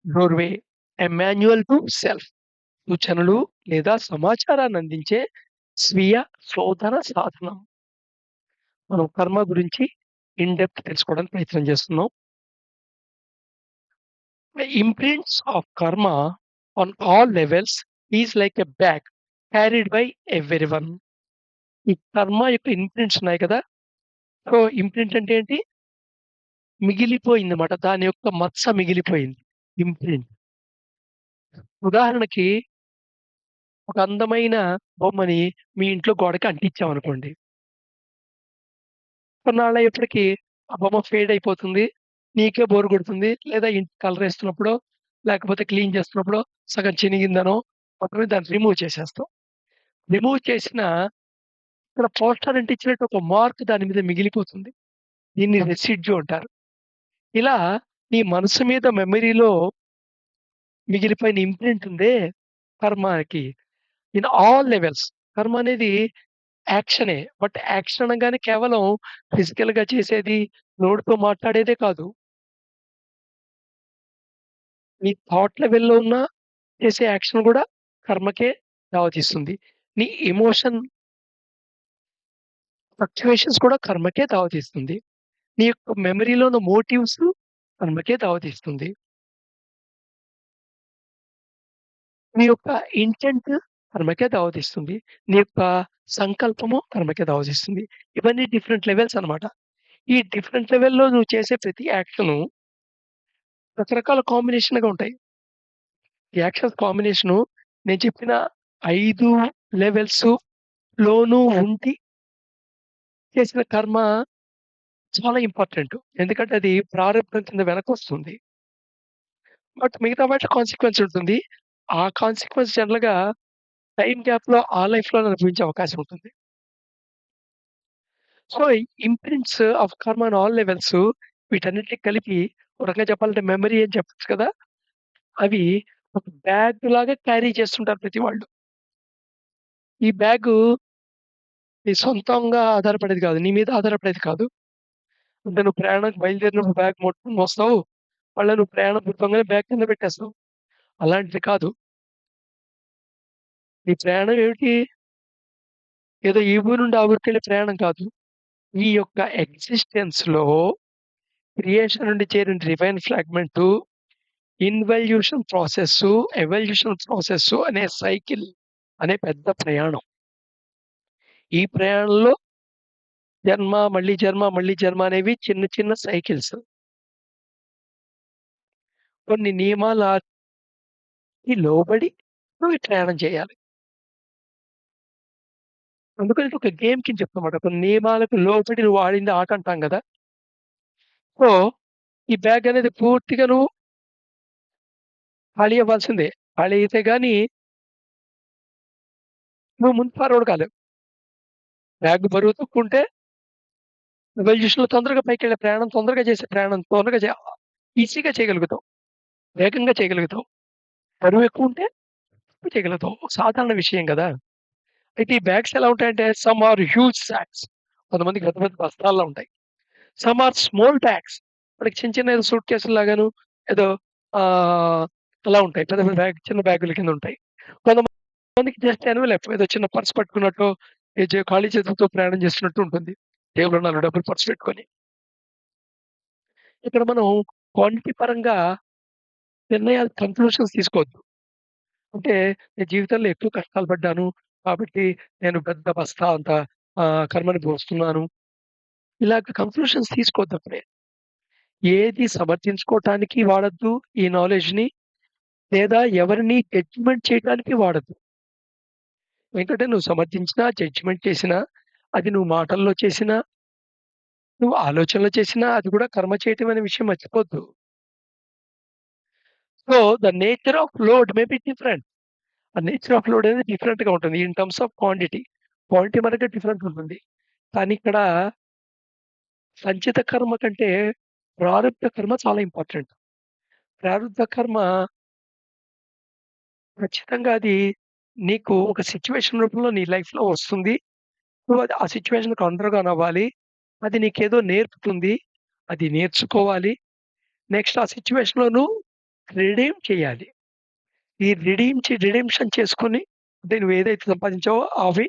Doorway, a manual to self. సూచనలు లేదా సమాచారాన్ని అందించే స్వీయ శోధన సాధనం. మనం కర్మ గురించి ఇన్ డెప్త్ తెలుసుకోవడానికి ప్రయత్నం చేస్తున్నాం. ద ఇంప్రింట్స్ ఆఫ్ కర్మ on all levels is like a bag carried by everyone. ఈ కర్మ యొక్క ఇంప్రింట్స్ ఉన్నాయి కదా! సో, ఇంప్రింట్ అంటే ఏంటి? మిగిలిపోయిందన్నమాట. దాని యొక్క మచ్చ మిగిలిపోయింది. ఇంప్రింట్. ఉదాహరణకి ఒక అందమైన బొమ్మని మీ ఇంట్లో గోడకి అంటించామనుకోండి. కొన్నాళ్ళయ్యేప్పటికి ఆ బొమ్మ ఫేడ్ అయిపోతుంది. నీకే బోర్ కొడుతుంది. లేదా ఇంటి కలరేస్తున్నప్పుడో, లేకపోతే క్లీన్ చేస్తున్నప్పుడో సగం చినిగిందనో మొత్తమే దాన్ని రిమూవ్ చేసేస్తాం. రిమూవ్ చేసినా ఇక్కడ పోస్టర్ అంటించినట్టు ఒక మార్క్ దాని మీద మిగిలిపోతుంది. దీన్ని రెసిడ్యూ అంటారు. ఇలా నీ మనసు మీద మెమరీలో మిగిలిపోయిన ఇంప్రింట్ ఉందే కర్మకి ఇన్ ఆల్ లెవెల్స్. కర్మ అనేది యాక్షనే. బట్ యాక్షన్ అనంగానే కేవలం ఫిజికల్‌గా చేసేది, నోటితో మాట్లాడేదే కాదు. నీ థాట్ లెవెల్‌లో ఉన్న చేసే యాక్షన్ గూడా కర్మకే దారితీస్తుంది. నీ ఎమోషన్ ఫ్లక్చుయేషన్స్ కూడా కర్మకే దారితీస్తుంది. నీ యొక్క మెమరీలో ఉన్న మోటివ్స్ కర్మకే దారితీస్తుంది. నీ యొక్క ఇంటెంట్ కర్మకే దారితీస్తుంది. నీ యొక్క సంకల్పము కర్మకే దారితీస్తుంది. ఇవన్నీ డిఫరెంట్ లెవెల్స్ అన్నమాట. ఈ డిఫరెంట్ లెవెల్‌లో నువ్వు చేసే ప్రతి యాక్షను రకరకాల కాంబినేషన్‌గా ఉంటాయి. ఈ యాక్షన్స్ కాంబినేషను నేను చెప్పిన 5 లెవెల్స్‌లోనూ ఉండి చేసిన కర్మ చాలా ఇంపార్టెంటు. ఎందుకంటే అది ప్రారంభం కింద వెనకొస్తుంది. బట్ మిగతా వాటిలో కాన్సీక్వెన్స్ ఉంటుంది. ఆ కాన్సీక్వెన్స్ జనరల్‌గా టైమ్ గ్యాప్‌లో ఆ లైఫ్‌లోనే అనుభవించే అవకాశం ఉంటుంది. సో, ఇంప్రింట్స్ ఆఫ్ కర్మ ఆన్ ఆల్ లెవెల్స్ వీటన్నిటిని కలిపి ఒక రకంగా చెప్పాలంటే మెమరీ అని చెప్పొచ్చు కదా! అవి ఒక బ్యాగ్‌లాగా క్యారీ చేస్తుంటారు ప్రతి వాళ్ళు. ఈ బ్యాగు నీ సొంతంగా ఆధారపడేది కాదు. నీ మీద ఆధారపడేది కాదు. అంటే నువ్వు ప్రయాణానికి బయలుదేరినప్పుడు బ్యాగ్ మొత్తం మోస్తావు. మళ్ళా నువ్వు ప్రయాణం పూర్తవ్వంగానే బ్యాగ్ కింద పెట్టేస్తావు. అలాంటిది కాదు. నీ ప్రయాణం ఏమిటి? ఏదో ఈ ఊరు నుండి ఆ ఊరికెళ్ళే ప్రయాణం కాదు. ఈ యొక్క ఎగ్జిస్టెన్స్‌లో క్రియేషన్ నుండి చేరిన divine fragment, involution process, evolution process అనే సైకిల్ అనే పెద్ద ప్రయాణం. ఈ ప్రయాణంలో జన్మ, మళ్ళీ జన్మ, మళ్ళీ జన్మ అనేవి చిన్న చిన్న సైకిల్స్. కొన్ని నియమాలకి లోబడి నువ్వు ఈ ప్రయాణం చేయాలి. అందుకని ఇది ఒక గేమ్ కింద చెప్తామాట. కొన్ని నియమాలకు లోబడి నువ్వు ఆడింది ఆట అంటాం గదా! సో, ఈ బ్యాగ్ అనేది పూర్తిగా నువ్వు ఖాళీ అవ్వాల్సిందే. ఖాళీ అయితే గాని నువ్వు ముందు ఫార్వర్డ్ కాలేవు. బ్యాగ్ బరువు తక్కువుంటే ఎవల్యూషన్‌లో తొందరగా పైకెళ్ళే ప్రయాణం, తొందరగా చేసే ప్రయాణం తొందరగా ఈజీగా చేయగలుగుతావు. వేగంగా చేయగలుగుతావు. బరువు ఎక్కువుంటే తక్కువ చేయగలుగుతావు. సాధారణ విషయం గదా! అయితే ఈ బ్యాగ్స్ ఎలా ఉంటాయంటే సమ్ ఆర్ హ్యూజ్ సాక్స్. కొంతమందికి పెద్ద పెద్ద బస్తాల్లో ఉంటాయి. Some are small bags. మనకి చిన్న చిన్న ఏదో సూట్ కేసుల్లాగాను ఏదో ఆహ్, అలా ఉంటాయి. పెద్ద పెద్ద చిన్న బ్యాగుల కింద ఉంటాయి. కొంతమందికి జస్ట్ ఎన్వలప్ ఏదో చిన్న పర్స్ పట్టుకున్నట్టో, ఖాళీ చేతులతో ప్రయాణం చేస్తున్నట్టు ఉంటుంది. జేబులో 4 డబ్బులు పర్స్ పెట్టుకొని. ఇక్కడ మనం క్వాంటిటీ పరంగా కన్క్లూషన్స్ తీసుకోవద్దు. అంటే నేను జీవితంలో ఎక్కువ కష్టాలు పడ్డాను. కాబట్టి నేను పెద్ద బస్తా అంత కర్మని మోస్తున్నాను. ఇలాగ కన్క్లూషన్స్ తీసుకోవద్దప్పుడే. ఏది సమర్థించుకోవటానికి వాడొద్దు ఈ నాలెడ్జ్‌ని. లేదా ఎవరిని జడ్జ్‌మెంట్ చేయడానికి వాడొద్దు. ఎందుకంటే నువ్వు సమర్థించినా, జడ్జ్‌మెంట్ చేసినా, అది నువ్వు మాటల్లో చేసినా, నువ్వు ఆలోచనలో చేసినా అది కూడా కర్మ చేయటం అనే విషయం మర్చిపోద్దు. So, the nature of load may be different. ఆ నేచర్ ఆఫ్ లోడ్ అనేది డిఫరెంట్‌గా ఉంటుంది. In terms of quantity. Quantity మనకి డిఫరెంట్ ఉంటుంది. కానీ ఇక్కడ సంచిత కర్మ కంటే ప్రారబ్ధ కర్మ చాలా ఇంపార్టెంట్. ప్రారబ్ధ కర్మ ఖచ్చితంగా అది నీకు ఒక సిట్యుయేషన్ రూపంలో నీ లైఫ్‌లో వస్తుంది. నువ్వు అది ఆ సిట్యుయేషన్‌కి అండర్‌గాన్ అవ్వాలి. అది నీకేదో నేర్పుతుంది. అది నేర్చుకోవాలి. నెక్స్ట్ ఆ సిట్యుయేషన్‌లో నువ్వు రిడీమ్ చేయాలి. ఈ రిడీమ్షన్ చేసుకొని అంటే నువ్వేదైతే సంపాదించావో అవి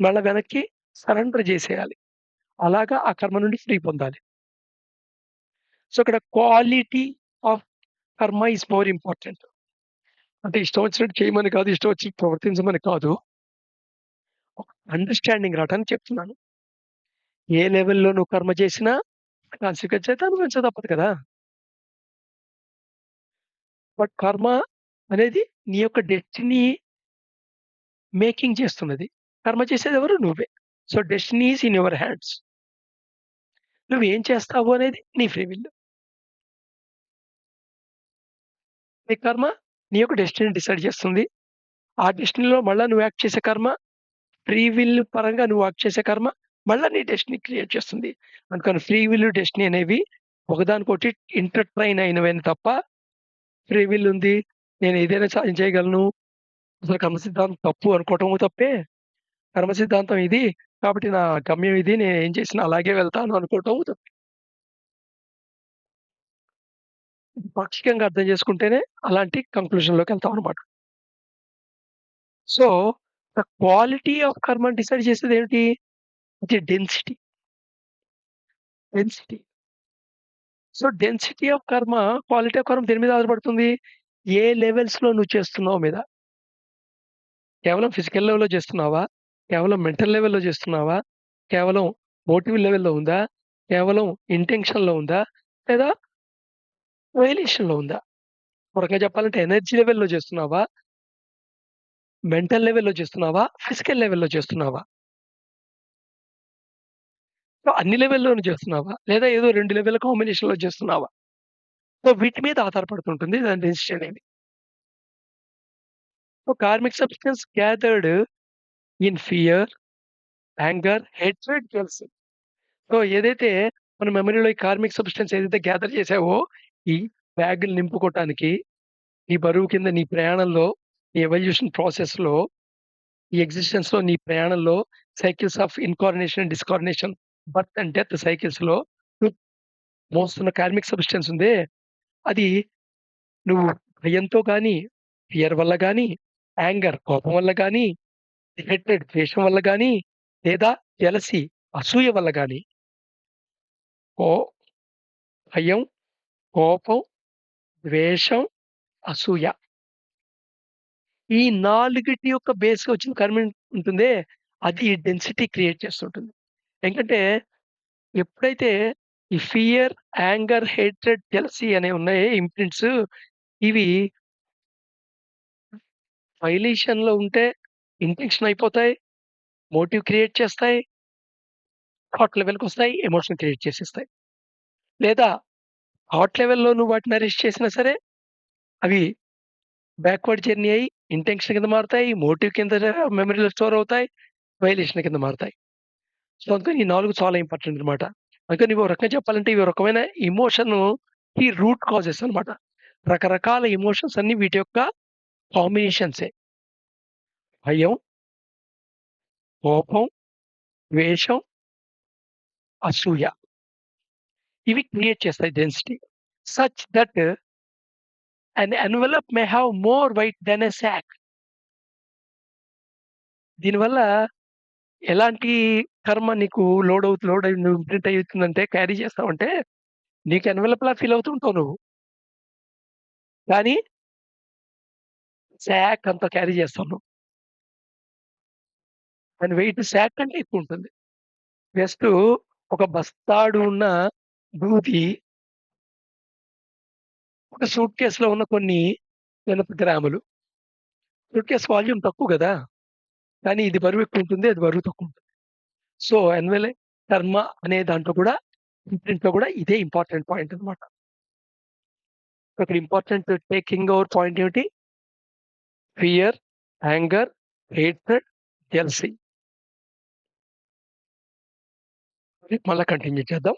మళ్ళా వెనక్కి సరెండర్ జేసేయాలి. అలాగా ఆ కర్మ నుండి ఫ్రీ పొందాలి. సో, ఇక్కడ క్వాలిటీ ఆఫ్ కర్మ ఈస్ మోర్ ఇంపార్టెంట్. అంటే ఇష్టం వచ్చినట్టు చేయమని కాదు, ఇష్టం వచ్చినట్టు ప్రవర్తించమని కాదు. ఒక అండర్‌స్టాండింగ్ రావటానికి చెప్తున్నాను. ఏ లెవెల్‌లో నువ్వు కర్మ చేసినా కాన్సిక్వెన్స్ అయితే అనుభవించక తప్పదు కదా! బట్ కర్మ అనేది నీ యొక్క డెస్టినీ మేకింగ్ చేస్తున్నది. కర్మ చేసేదెవరు? నువ్వే. So, destiny is in your hands. నువ్వేం చేస్తావు అనేది నీ ఫ్రీ విల్. నీ కర్మ నీ యొక్క డెస్టినీ డిసైడ్ చేస్తుంది. ఆ డెస్టినీలో మళ్ళా నువ్వు యాక్ట్ చేసే కర్మ, ఫ్రీ విల్ పరంగా నువ్వు యాక్ట్ చేసే కర్మ, మళ్ళా నీ డెస్టినీ క్రియేట్ చేస్తుంది. అందుకని ఫ్రీ విల్, డెస్టినీ అనేవి ఒకదానికొకటి ఇంటర్‌ట్రైన్ అయినవేని తప్ప, ఫ్రీ విల్ ఉంది, నేను ఏదైనా సాధించేయగలను, అసలు కర్మ సిద్ధాంతం తప్పు అనుకోవటము తప్పే. కర్మ సిద్ధాంతం ఇది, కాబట్టి నా గమ్యం ఇది, నేనేం చేసినా అలాగే వెళ్తాను అనుకోవటం తప్పే. పాక్షికంగా అర్థం చేసుకుంటేనే అలాంటి కంక్లూజన్‌లోకెళ్తామనమాట. సో, ద క్వాలిటీ ఆఫ్ కర్మని డిసైడ్ చేసేదేమిటి? ఇది డెన్సిటీ. సో, డెన్సిటీ ఆఫ్ కర్మ, క్వాలిటీ ఆఫ్ కర్మ దేని మీద ఆధారపడుతుంది? ఏ లెవెల్స్‌లో నువ్వు చేస్తున్నావు మీద. కేవలం ఫిజికల్ లెవెల్‌లో చేస్తున్నావా? కేవలం మెంటల్ లెవెల్‌లో చేస్తున్నావా? కేవలం మోటివ్ లెవెల్‌లో ఉందా? కేవలం ఇంటెన్షన్‌లో ఉందా? లేదా వయలేషన్‌లో ఉందా? ఒక రకంగా చెప్పాలంటే ఎనర్జీ లెవెల్‌లో చేస్తున్నావా? మెంటల్ లెవెల్‌లో చేస్తున్నావా? ఫిజికల్ లెవెల్‌లో చేస్తున్నావా? సో, అన్ని లెవెల్‌లోను చేస్తున్నావా? లేదా ఏదో 2 లెవెల్ కాంబినేషన్‌లో చేస్తున్నావా? సో, వీటి మీద ఆధారపడుతుంటుంది దాని డెన్సిటీ అనేది. So, karmic substance gathered in fear, anger, hatred, jealousy. So, ఏదైతే మన మెమరీలో ఈ కార్మిక్ సబ్‌స్టెన్స్ ఏదైతే గ్యాదర్ చేసావో, ఈ బ్యాగులు నింపుకోవటానికి, నీ బరువు కింద నీ ప్రయాణంలో, నీ ఎవల్యూషన్ ప్రాసెస్‌లో, ఈ ఎగ్జిస్టెన్స్‌లో నీ ప్రయాణంలో cycles of incarnation, discarnation, birth and death సైకిల్స్‌లో నువ్వు మోస్తున్న కార్మిక్ సబ్‌స్టెన్స్ ఉందే, అది నువ్వు భయంతో గాని, ఫియర్ వల్ల గాని, యాంగర్ కోపం వల్ల గాని, హేట్రెడ్ ద్వేషం వల్ల గాని, లేదా జెలసీ అసూయ వల్ల గాని, కో భయం, కోపం, ద్వేషం, అసూయ. ఈ నాలుగిటి యొక్క బేస్‌గా వచ్చిన కర్మ ఉంటుందే, అది డెన్సిటీ క్రియేట్ చేస్తుంటుంది. ఏంటంటే, ఎప్పుడైతే ఈ ఫియర్, యాంగర్, హేట్రెడ్, జెలసీ అనేవి ఉన్నాయే ఇంప్రింట్స్, ఇవి వైలేషన్‌లో ఉంటే ఇంటెన్షన్ అయిపోతాయి, మోటివ్ క్రియేట్ చేస్తాయి, థాట్ లెవెల్‌కొస్తాయి, ఎమోషన్ క్రియేట్ చేసేస్తాయి. లేదా థాట్ లెవెల్‌లో నువ్వు వాటిని అరెస్ట్ చేసినా సరే, అవి బ్యాక్వర్డ్ జర్నీ అయ్యి ఇంటెన్షన్ కింద మారుతాయి, మోటివ్ కింద మెమరీలో స్టోర్ అవుతాయి, వైలేషన్ కింద మారుతాయి. సో, అందుకని ఈ 4 చాలా ఇంపార్టెంట్ అన్నమాట. అందుకని ఇవి ఒక రకంగా చెప్పాలంటే ఇవి ఒక రకమైన ఎమోషన్‌కి రూట్ కాజెస్ అన్నమాట. రకరకాల ఎమోషన్స్ అన్నీ వీటి యొక్క కాంబినేషన్సే. భయం, కోపం, ద్వేషం, అసూయ. ఇవి క్రియేట్ చేస్తాయి density. Such that an envelope may have more weight than a sack. దీనివల్ల ఎలాంటి కర్మ నీకు లోడ్ అయ్యి నువ్వు ఇంప్రింట్ అవుతుందంటే క్యారీ చేస్తావంటే నీకు ఎన్వలప్‌లా ఫీల్ అవుతూ ఉంటావు నువ్వు. కానీ సాక్ అంత క్యారీ చేస్తావు నువ్వు. దాని వెయిట్ సాక్ కంటే ఎక్కువుంటుంది. జస్టు ఒక బస్తాడు ఉన్న దూది ఒక సూట్ కేస్‌లో ఉన్న కొన్ని ఇనప గ్రాములు. సూట్ కేస్ వాల్యూమ్ తక్కువ గదా! కానీ ఇది బరువు ఎక్కువుంటుంది. అది బరువు తక్కువుంటుంది. సో, ఎన్వెలే కర్మ అనే దాంట్లో కూడా ఇంప్రింట్‌లో కూడా ఇదే ఇంపార్టెంట్ పాయింట్ అన్నమాట. ఇక్కడ ఇంపార్టెంట్ టేకింగ్ ఓవర్ పాయింట్ ఏమిటి? Fear, anger, hatred, jealousy. మళ్ళా కంటిన్యూ చేద్దాం.